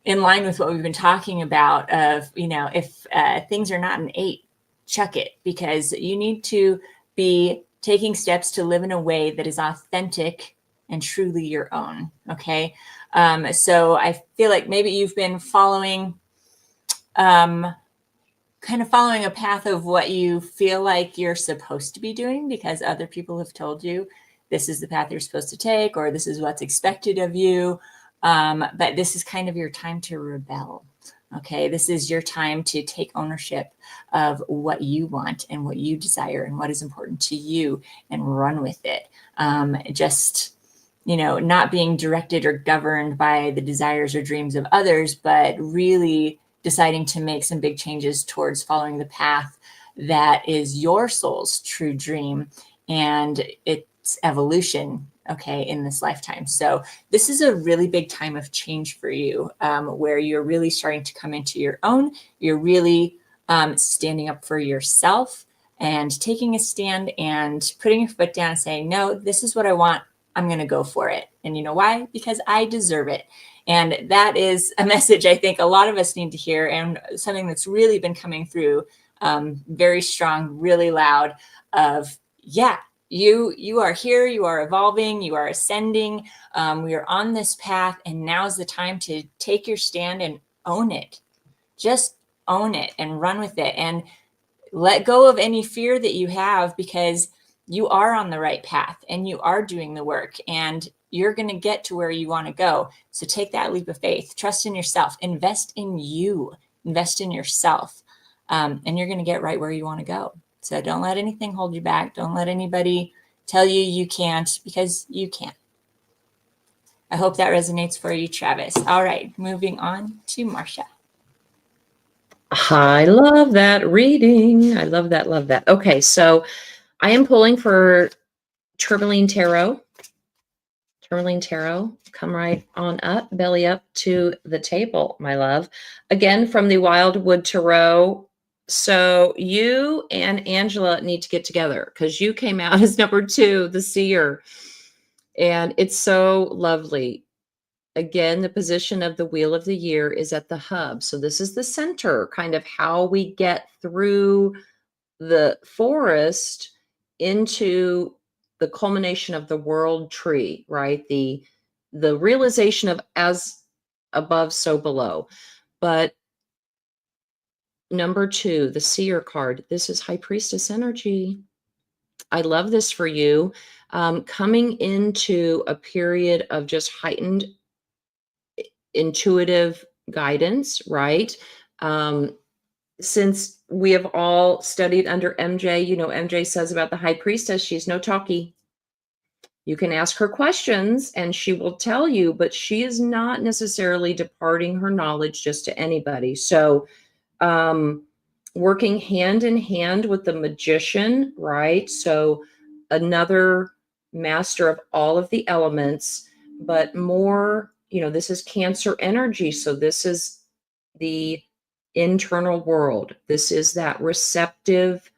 in line with what we've been talking about of, if things are not an 8, chuck it, because you need to be taking steps to live in a way that is authentic and truly your own. Okay. So I feel like maybe you've been following, kind of following a path of what you feel like you're supposed to be doing because other people have told you this is the path you're supposed to take, or this is what's expected of you. But this is kind of your time to rebel. Okay. This is your time to take ownership of what you want and what you desire and what is important to you and run with it. Just, not being directed or governed by the desires or dreams of others, but really deciding to make some big changes towards following the path that is your soul's true dream and its evolution, okay, in this lifetime. So this is a really big time of change for you, where you're really starting to come into your own. You're really standing up for yourself and taking a stand and putting your foot down and saying, no, this is what I want. I'm going to go for it. And you know why? Because I deserve it. And that is a message I think a lot of us need to hear, and something that's really been coming through very strong, really loud of, yeah, you are here, you are evolving, you are ascending. We are on this path, and now is the time to take your stand and own it. Just own it and run with it and let go of any fear that you have, because you are on the right path and you are doing the work and you're going to get to where you want to go. So take that leap of faith, trust in yourself, invest in you, invest in yourself, and you're going to get right where you want to go. So don't let anything hold you back. Don't let anybody tell you you can't, because you can. I hope that resonates for you, Travis. All right, moving on to Marcia. I love that reading. I love that. Love that. Okay, so I am pulling for Tourmaline Tarot. Tourmaline Tarot, come right on up, belly up to the table, my love. Again, from the Wildwood Tarot. So you and Angela need to get together because you came out as number 2, the seer. And it's so lovely. Again, the position of the wheel of the year is at the hub. So this is the center, kind of how we get through the forest into the culmination of the world tree, right? The realization of as above, so below. But number 2, the seer card, this is High Priestess energy. I love this for you. Coming into a period of just heightened intuitive guidance, right? Since we have all studied under MJ, MJ says about the High Priestess, she's no talkie. You can ask her questions and she will tell you, but she is not necessarily departing her knowledge just to anybody. So working hand in hand with the magician, right? So another master of all of the elements, but more, this is Cancer energy. So this is the internal world. This is that receptive.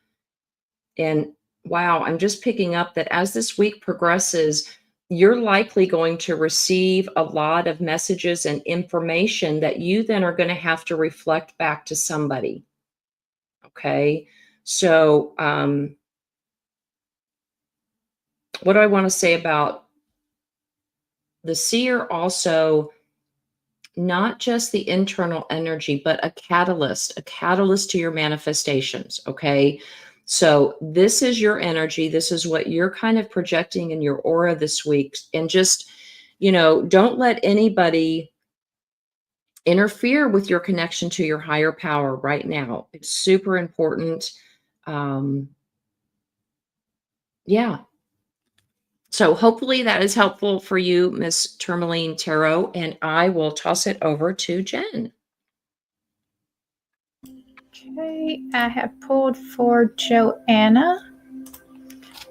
And wow, I'm just picking up that as this week progresses, you're likely going to receive a lot of messages and information that you then are going to have to reflect back to somebody. Okay. So, what do I want to say about the seer? Also, not just the internal energy, but a catalyst to your manifestations. Okay. So this is your energy. This is what you're kind of projecting in your aura this week. And just, don't let anybody interfere with your connection to your higher power right now. It's super important. Yeah. So hopefully that is helpful for you, Miss Tourmaline Tarot, and I will toss it over to Jen. Okay, I have pulled for Joanna.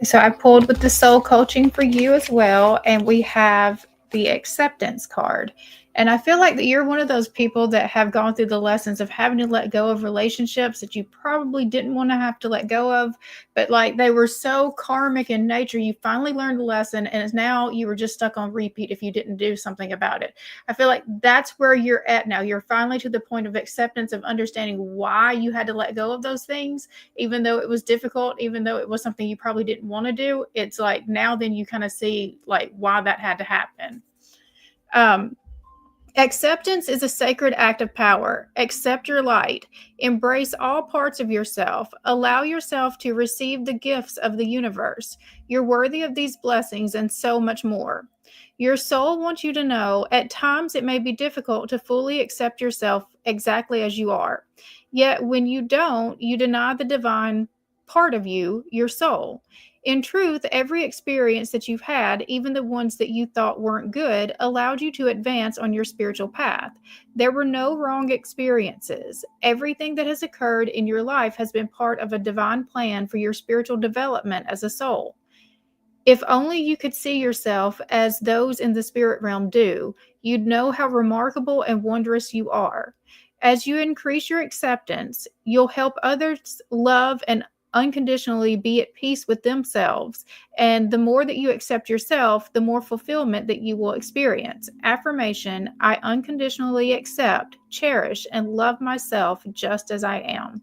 So I pulled with the soul coaching for you as well, and we have the acceptance card. And I feel like that you're one of those people that have gone through the lessons of having to let go of relationships that you probably didn't want to have to let go of, but like they were so karmic in nature. You finally learned the lesson, and it's now you were just stuck on repeat if you didn't do something about it. I feel like that's where you're at now. You're finally to the point of acceptance of understanding why you had to let go of those things, even though it was difficult, even though it was something you probably didn't want to do. It's like now then you kind of see like why that had to happen. Acceptance is a sacred act of power. Accept your light. Embrace all parts of yourself. Allow yourself to receive the gifts of the universe. You're worthy of these blessings and so much more. Your soul wants you to know at times it may be difficult to fully accept yourself exactly as you are. Yet when you don't, you deny the divine part of you, your soul. In truth, every experience that you've had, even the ones that you thought weren't good, allowed you to advance on your spiritual path. There were no wrong experiences. Everything that has occurred in your life has been part of a divine plan for your spiritual development as a soul. If only you could see yourself as those in the spirit realm do, you'd know how remarkable and wondrous you are. As you increase your acceptance, you'll help others love and unconditionally be at peace with themselves. And the more that you accept yourself, the more fulfillment that you will experience. Affirmation: I unconditionally accept, cherish, and love myself just as I am.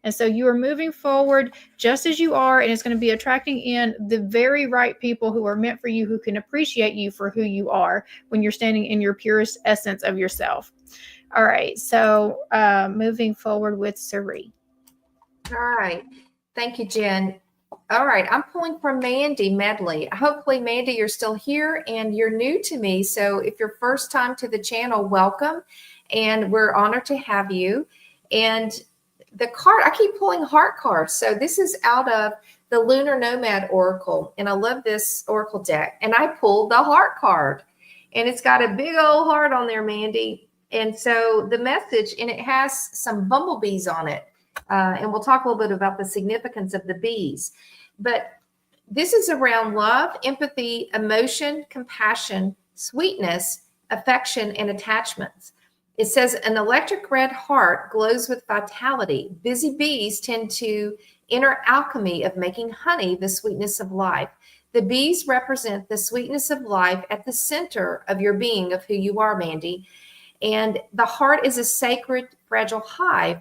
And so you are moving forward just as you are, and it's going to be attracting in the very right people who are meant for you, who can appreciate you for who you are when you're standing in your purest essence of yourself. All right, so moving forward with Sari. All right. Thank you, Jen. All right. I'm pulling from Mandy Medley. Hopefully, Mandy, you're still here and you're new to me. So if you're first time to the channel, welcome. And we're honored to have you. And the card, I keep pulling heart cards. So this is out of the Lunar Nomad Oracle. And I love this Oracle deck. And I pulled the heart card. And it's got a big old heart on there, Mandy. And so the message, and it has some bumblebees on it. And we'll talk a little bit about the significance of the bees. But this is around love, empathy, emotion, compassion, sweetness, affection, and attachments. It says an electric red heart glows with vitality. Busy bees tend to inner alchemy of making honey, the sweetness of life. The bees represent the sweetness of life at the center of your being, of who you are, Mandy. And the heart is a sacred, fragile hive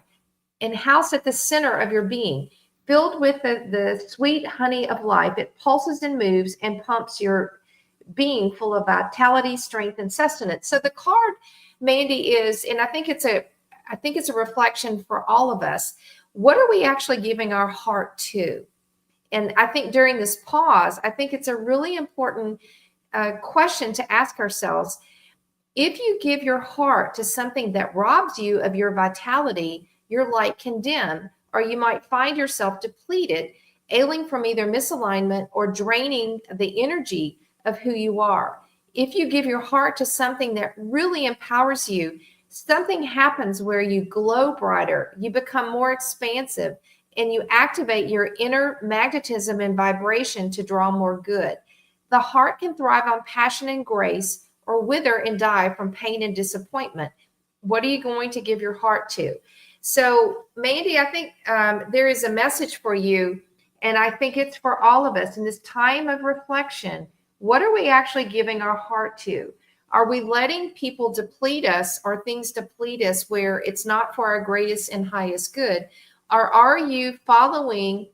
and housed at the center of your being, filled with the sweet honey of life. It pulses and moves and pumps your being full of vitality, strength, and sustenance. So the card, Mandy, is, and I think it's a reflection for all of us. What are we actually giving our heart to? And I think during this pause, I think it's a really important question to ask ourselves. If you give your heart to something that robs you of your vitality, your light can dim, or you might find yourself depleted, ailing from either misalignment or draining the energy of who you are. If you give your heart to something that really empowers you, something happens where you glow brighter, you become more expansive, and you activate your inner magnetism and vibration to draw more good. The heart can thrive on passion and grace, or wither and die from pain and disappointment. What are you going to give your heart to? So, Mandy, I think there is a message for you, and I think it's for all of us in this time of reflection. What are we actually giving our heart to? Are we letting people deplete us or things deplete us where it's not for our greatest and highest good? Or are you following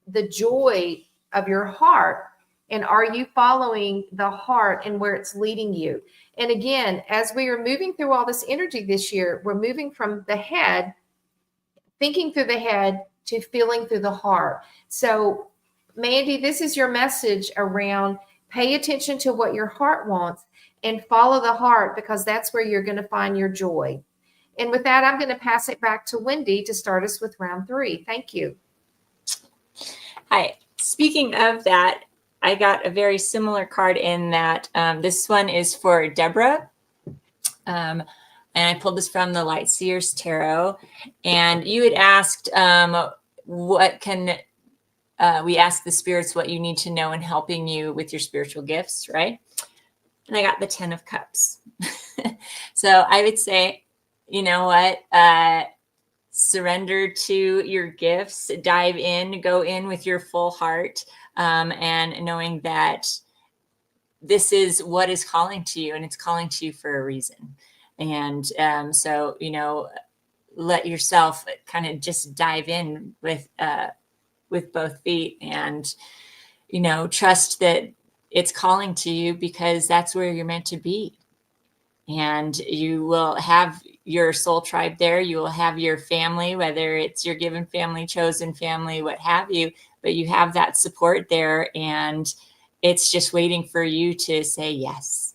the joy of your heart? And are you following the heart and where it's leading you? And again, as we are moving through all this energy this year, we're moving from the head, thinking through the head, to feeling through the heart. So, Mandy, this is your message around pay attention to what your heart wants and follow the heart, because that's where you're going to find your joy. And with that, I'm going to pass it back to Wendy to start us with round 3. Thank you. Hi. Speaking of that, I got a very similar card in that this one is for Deborah. And I pulled this from the Light Seers Tarot. And you had asked, what can we ask the spirits what you need to know in helping you with your spiritual gifts, right? and I got the 10 of Cups. So I would say, you know what? Surrender to your gifts, dive in, go in with your full heart, and knowing that this is what is calling to you, and it's calling to you for a reason. And so, let yourself kind of just dive in with both feet, and, trust that it's calling to you, because that's where you're meant to be. And you will have your soul tribe there. You will have your family, whether it's your given family, chosen family, what have you, but you have that support there, and it's just waiting for you to say yes.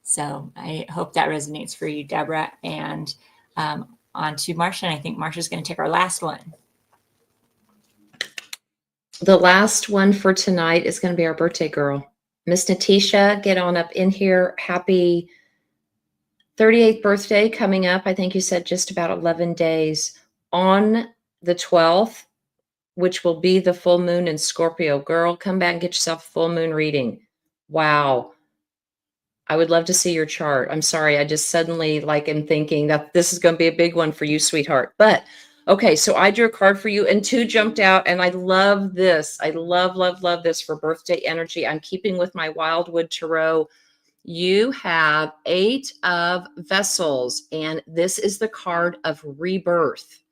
So I hope that resonates for you, Deborah. And on to Marsha. And I think Marsha's going to take our last one. The last one for tonight is going to be our birthday girl. Miss Natisha, get on up in here. Happy 38th birthday coming up. I think you said just about 11 days. On the 12th, which will be the full moon in Scorpio. Girl, come back and get yourself a full moon reading. Wow. I would love to see your chart. I'm sorry. I just suddenly am thinking that this is going to be a big one for you, sweetheart. But okay, so I drew a card for you and 2 jumped out, and I love this. I love, love, love this for birthday energy. I'm keeping with my Wildwood Tarot. You have 8 of Vessels, and this is the card of rebirth.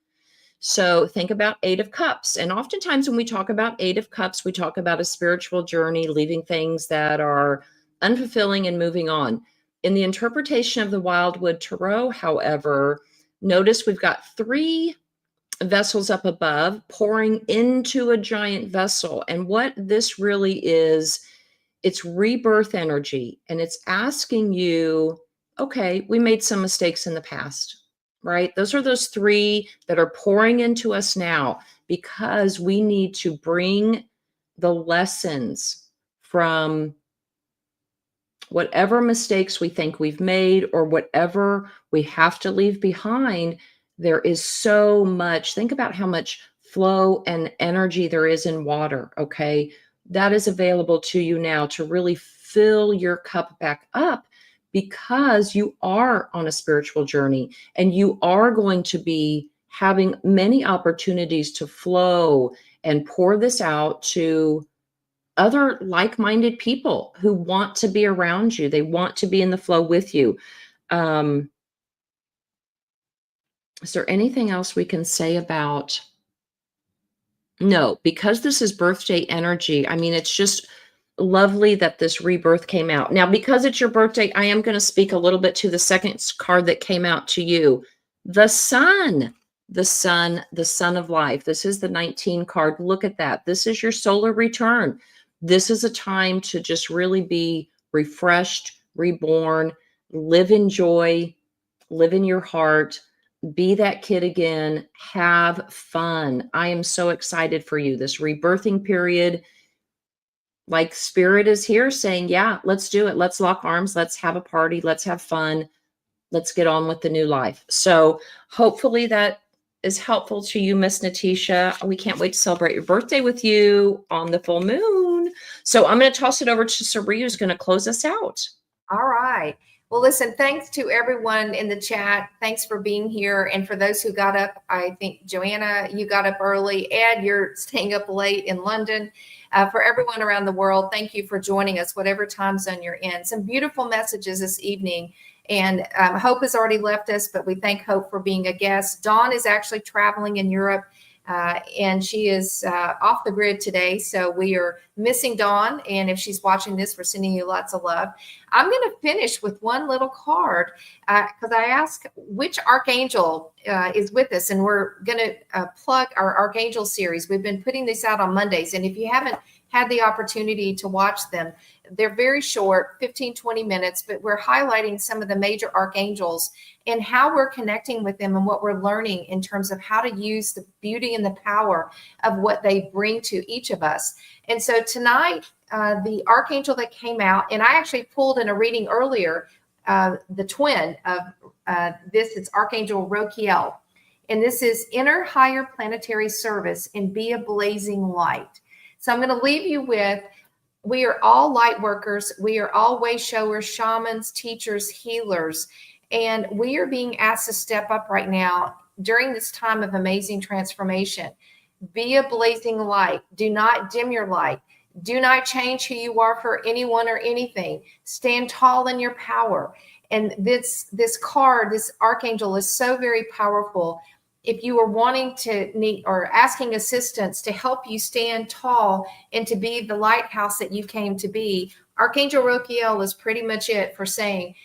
So think about 8 of Cups. And oftentimes when we talk about 8 of Cups, we talk about a spiritual journey, leaving things that are unfulfilling and moving on. In the interpretation of the Wildwood Tarot, however, notice we've got 3 vessels up above pouring into a giant vessel. And what this really is, it's rebirth energy. And it's asking you, okay, we made some mistakes in the past, right? Those are those 3 that are pouring into us now, because we need to bring the lessons from whatever mistakes we think we've made or whatever we have to leave behind. There is so much. Think about how much flow and energy there is in water, okay? That is available to you now to really fill your cup back up, because you are on a spiritual journey and you are going to be having many opportunities to flow and pour this out to other like-minded people who want to be around you. They want to be in the flow with you. Is there anything else we can say about? No, because this is birthday energy. I mean, it's just lovely that this rebirth came out. Now, because it's your birthday, I am going to speak a little bit to the second card that came out to you. The sun, the sun, the sun of life. This is the 19 card. Look at that. This is your solar return. This is a time to just really be refreshed, reborn, live in joy, live in your heart, be that kid again, have fun. I am so excited for you. This rebirthing period, like Spirit is here saying, yeah, let's do it. Let's lock arms. Let's have a party. Let's have fun. Let's get on with the new life. So hopefully that is helpful to you, Miss Natisha. We can't wait to celebrate your birthday with you on the full moon. So I'm going to toss it over to Sabrina, who's going to close us out. All right. Well, listen, thanks to everyone in the chat. Thanks for being here. And for those who got up, I think, Joanna, you got up early. Ed, you're staying up late in London. For everyone around the world, thank you for joining us, whatever time zone you're in. Some beautiful messages this evening. And Hope has already left us, but we thank Hope for being a guest. Dawn is actually traveling in Europe, and she is off the grid today. So we are missing Dawn. And if she's watching this, we're sending you lots of love. I'm going to finish with one little card because I asked which archangel is with us. And we're going to plug our archangel series. We've been putting this out on Mondays. And if you haven't had the opportunity to watch them, they're very short, 15, 20 minutes, but we're highlighting some of the major archangels and how we're connecting with them and what we're learning in terms of how to use the beauty and the power of what they bring to each of us. And so tonight, the archangel that came out, and I actually pulled in a reading earlier, the twin of this, it's Archangel Rokiel. And this is Enter Higher Planetary Service and Be a Blazing Light. So I'm going to leave you with We are all light workers. We are all way showers, shamans, teachers, healers. And we are being asked to step up right now during this time of amazing transformation. Be a blazing light. Do not dim your light. Do not change who you are for anyone or anything. Stand tall in your power. And this card, this archangel, is so very powerful. If you are wanting to need or asking assistance to help you stand tall and to be the lighthouse that you came to be, Archangel Rokiel is pretty much it for saying,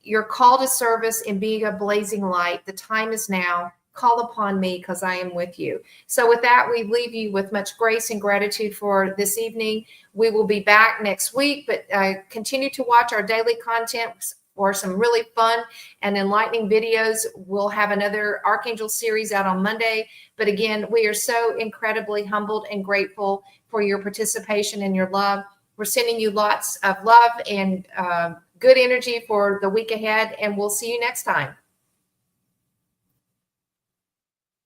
your call to service and being a blazing light. The time is now. Call upon me because I am with you. So with that, we leave you with much grace and gratitude for this evening. We will be back next week, but continue to watch our daily content for some really fun and enlightening videos. We'll have another Archangel series out on Monday. But again, we are so incredibly humbled and grateful for your participation and your love. We're sending you lots of love and good energy for the week ahead, and we'll see you next time.